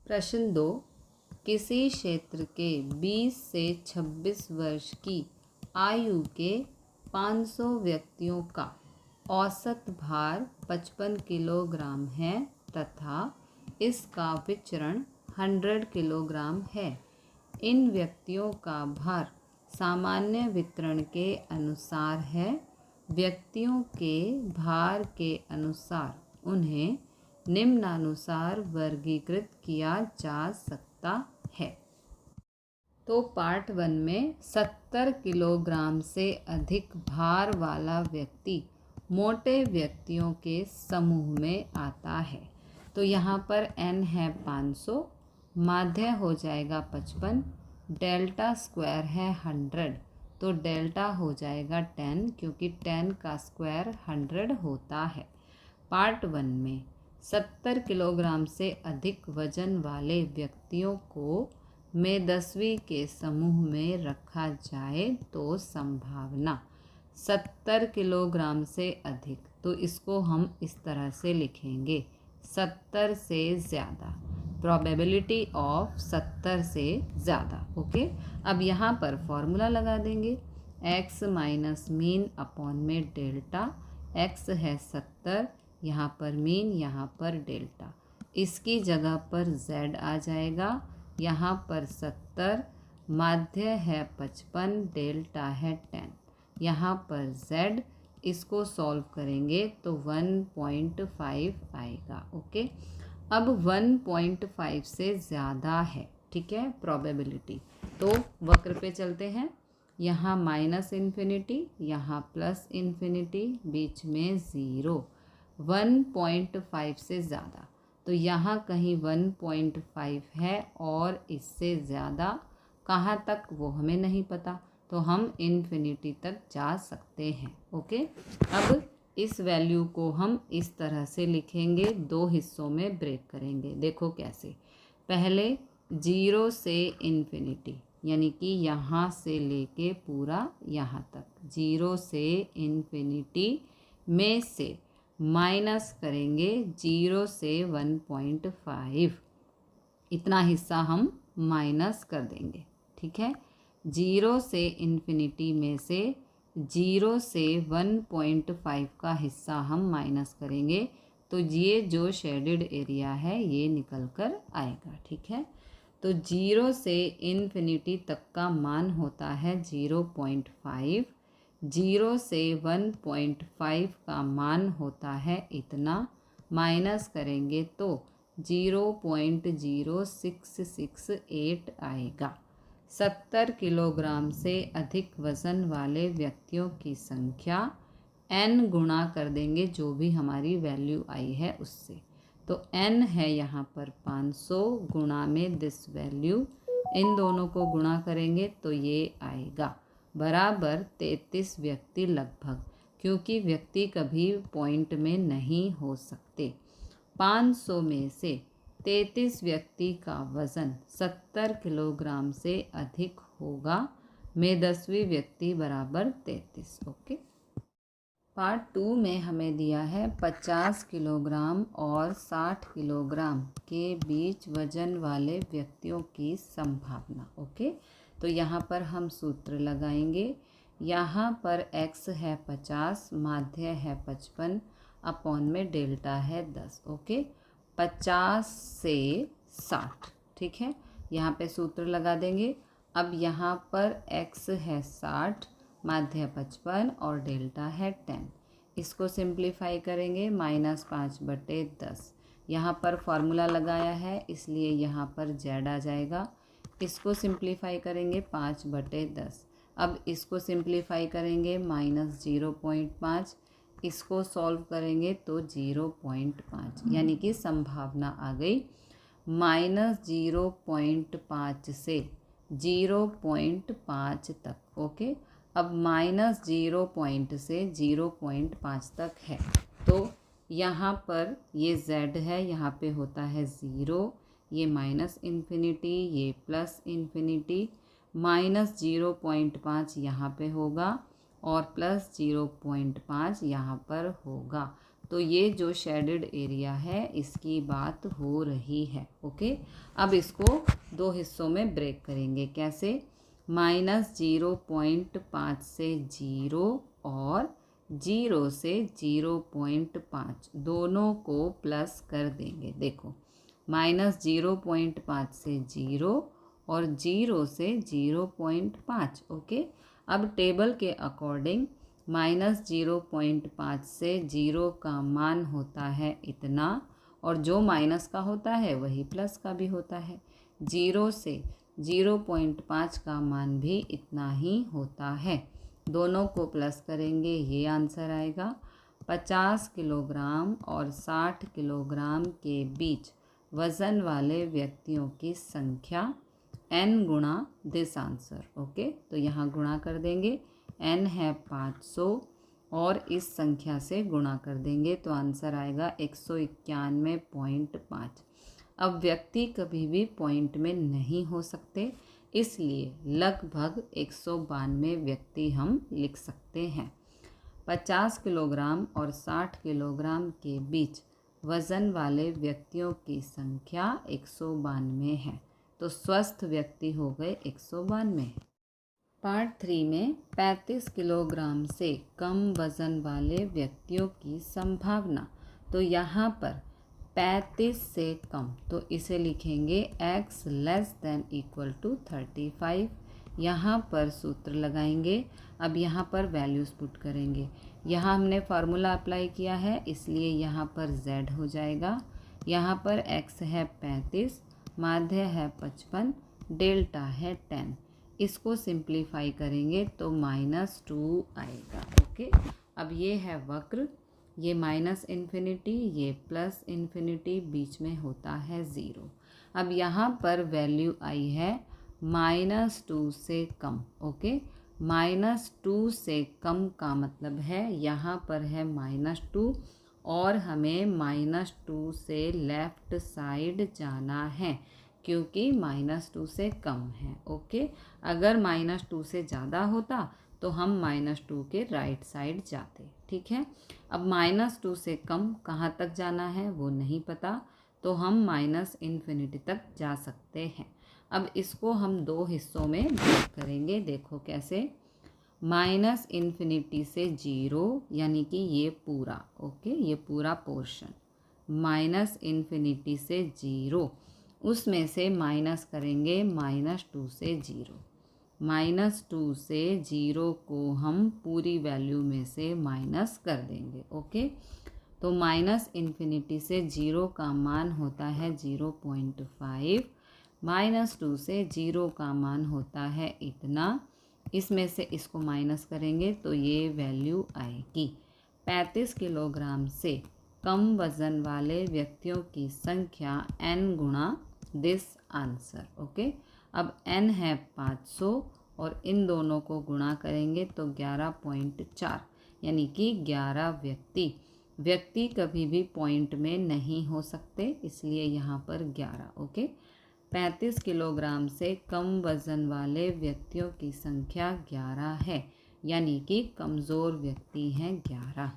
प्रश्न 2। किसी क्षेत्र के 20 से 26 वर्ष की आयु के 500 व्यक्तियों का औसत भार 55 किलोग्राम है तथा इसका विचरण 100 किलोग्राम है। इन व्यक्तियों का भार सामान्य वितरण के अनुसार है। व्यक्तियों के भार के अनुसार उन्हें निम्नानुसार वर्गीकृत किया जा सकता है। तो पार्ट 1 में 70 किलोग्राम से अधिक भार वाला व्यक्ति मोटे व्यक्तियों के समूह में आता है। तो यहाँ पर n है 500, माध्य हो जाएगा 55, डेल्टा स्क्वायर है 100, तो डेल्टा हो जाएगा 10 क्योंकि 10 का स्क्वायर 100 होता है। पार्ट 1 में 70 किलोग्राम से अधिक वजन वाले व्यक्तियों को मेदस्वी के समूह में रखा जाए तो संभावना 70 किलोग्राम से अधिक, तो इसको हम इस तरह से लिखेंगे 70 से ज़्यादा, प्रोबेबिलिटी ऑफ 70 से ज़्यादा। ओके, अब यहाँ पर फॉर्मूला लगा देंगे x माइनस मीन अपॉन में डेल्टा। x है 70, यहाँ पर मीन, यहाँ पर डेल्टा, इसकी जगह पर z आ जाएगा। यहाँ पर 70, माध्य है 55, डेल्टा है 10, यहाँ पर z, इसको सॉल्व करेंगे तो 1.5 आएगा। ओके, अब 1.5 से ज़्यादा है, ठीक है, प्रोबेबिलिटी। तो वक्र पे चलते हैं। यहाँ माइनस इन्फिनिटी, यहाँ प्लस इन्फिनिटी, बीच में 0, 1.5 से ज़्यादा, तो यहाँ कहीं 1.5 है और इससे ज़्यादा कहाँ तक वो हमें नहीं पता, तो हम इन्फिनिटी तक जा सकते हैं। ओके, अब इस वैल्यू को हम इस तरह से लिखेंगे, दो हिस्सों में ब्रेक करेंगे। देखो कैसे, पहले 0 से इन्फिनिटी, यानी कि यहाँ से लेके पूरा यहाँ तक, 0 से इन्फिनिटी में से माइनस करेंगे 0 से 1.5, इतना हिस्सा हम माइनस कर देंगे, ठीक है। 0 से इन्फिनिटी में से 0 से 1.5 का हिस्सा हम माइनस करेंगे, तो ये जो शेडेड एरिया है ये निकल कर आएगा, ठीक है। तो 0 से इन्फिनिटी तक का मान होता है 0.5, 0 से 1.5 का मान होता है इतना, माइनस करेंगे तो 0.0668 आएगा। 70 किलोग्राम से अधिक वज़न वाले व्यक्तियों की संख्या n गुणा कर देंगे जो भी हमारी वैल्यू आई है उससे, तो n है यहाँ पर 500 गुणा में दिस वैल्यू, इन दोनों को गुणा करेंगे तो ये आएगा बराबर 33 व्यक्ति लगभग, क्योंकि व्यक्ति कभी पॉइंट में नहीं हो सकते। 500 में से 33 व्यक्ति का वज़न 70 किलोग्राम से अधिक होगा, मेदस्वी व्यक्ति बराबर 33। ओके, पार्ट 2 में हमें दिया है 50 किलोग्राम और 60 किलोग्राम के बीच वजन वाले व्यक्तियों की संभावना। ओके, तो यहाँ पर हम सूत्र लगाएंगे। यहाँ पर x है 50, माध्य है 55, अपॉन में डेल्टा है 10। ओके, 50 से 60, ठीक है, यहाँ पे सूत्र लगा देंगे। अब यहाँ पर x है 60, माध्य 55 और डेल्टा है 10, इसको सिंप्लीफाई करेंगे -5/10। यहाँ पर फॉर्मूला लगाया है इसलिए यहाँ पर z आ जाएगा, इसको सिंप्लीफाई करेंगे 5/10। अब इसको सिंप्लीफाई करेंगे -0.5, इसको सॉल्व करेंगे तो 0.5, यानी कि संभावना आ गई -0.5 से 0.5 तक। ओके, अब -0 से 0.5 तक है, तो यहाँ पर ये z है, यहाँ पे होता है 0, ये माइनस इन्फिनिटी, ये प्लस इन्फिनिटी, -0.5 यहाँ पे होगा और +0.5 यहाँ पर होगा, तो ये जो शेडेड एरिया है इसकी बात हो रही है। ओके, अब इसको दो हिस्सों में ब्रेक करेंगे। कैसे? -0.5 से 0 और 0 से 0.5 दोनों को प्लस कर देंगे। देखो, -0.5 से 0 और 0 से 0.5। ओके, अब टेबल के अकॉर्डिंग -0.5 से 0 का मान होता है इतना, और जो माइनस का होता है वही प्लस का भी होता है। 0 से 0.5 का मान भी इतना ही होता है। दोनों को प्लस करेंगे, ये आंसर आएगा। 50 किलोग्राम और 60 किलोग्राम के बीच वज़न वाले व्यक्तियों की संख्या n गुणा दिस आंसर। ओके, तो यहाँ गुणा कर देंगे। n है 500 और इस संख्या से गुणा कर देंगे तो आंसर आएगा 191.5। अब व्यक्ति कभी भी पॉइंट में नहीं हो सकते, इसलिए लगभग 192 व्यक्ति हम लिख सकते हैं। 50 किलोग्राम और 60 किलोग्राम के बीच वज़न वाले व्यक्तियों की संख्या 192 है, तो स्वस्थ व्यक्ति हो गए 192। पार्ट 3 में 35 किलोग्राम से कम वज़न वाले व्यक्तियों की संभावना। तो यहाँ पर 35 से कम, तो इसे लिखेंगे x < 35। यहाँ पर सूत्र लगाएंगे। अब यहाँ पर वैल्यूज़ पुट करेंगे। यहाँ हमने फार्मूला अप्लाई किया है, इसलिए यहाँ पर z हो जाएगा। यहाँ पर x है 35, माध्य है 55, डेल्टा है 10। इसको सिंप्लीफाई करेंगे तो -2 आएगा। ओके, अब ये है वक्र, ये -∞, ये +∞, बीच में होता है 0। अब यहाँ पर वैल्यू आई है -2 से कम। ओके, -2 से कम का मतलब है यहाँ पर है -2 और हमें -2 से लेफ़्ट साइड जाना है, क्योंकि -2 से कम है। ओके, अगर -2 से ज़्यादा होता तो हम -2 के राइट साइड जाते। ठीक है, अब -2 से कम कहाँ तक जाना है वो नहीं पता, तो हम -∞ तक जा सकते हैं। अब इसको हम दो हिस्सों में ब्रेक करेंगे। देखो कैसे, -∞ से 0 यानी कि ये पूरा, ओके, ये पूरा पोर्शन, -∞ से 0, उसमें से माइनस करेंगे -2 से 0। -2 से 0 को हम पूरी वैल्यू में से माइनस कर देंगे। ओके, तो -∞ से 0 का मान होता है 0.5, -2 से 0 का मान होता है इतना, इसमें से इसको माइनस करेंगे तो ये वैल्यू आएगी। 35 किलोग्राम से कम वज़न वाले व्यक्तियों की संख्या n गुणा दिस आंसर। ओके, अब n है 500 और इन दोनों को गुणा करेंगे तो 11.4, यानी कि 11 व्यक्ति कभी भी पॉइंट में नहीं हो सकते, इसलिए यहाँ पर 11। ओके, 35 किलोग्राम से कम वज़न वाले व्यक्तियों की संख्या 11 है, यानी कि कमज़ोर व्यक्ति हैं 11।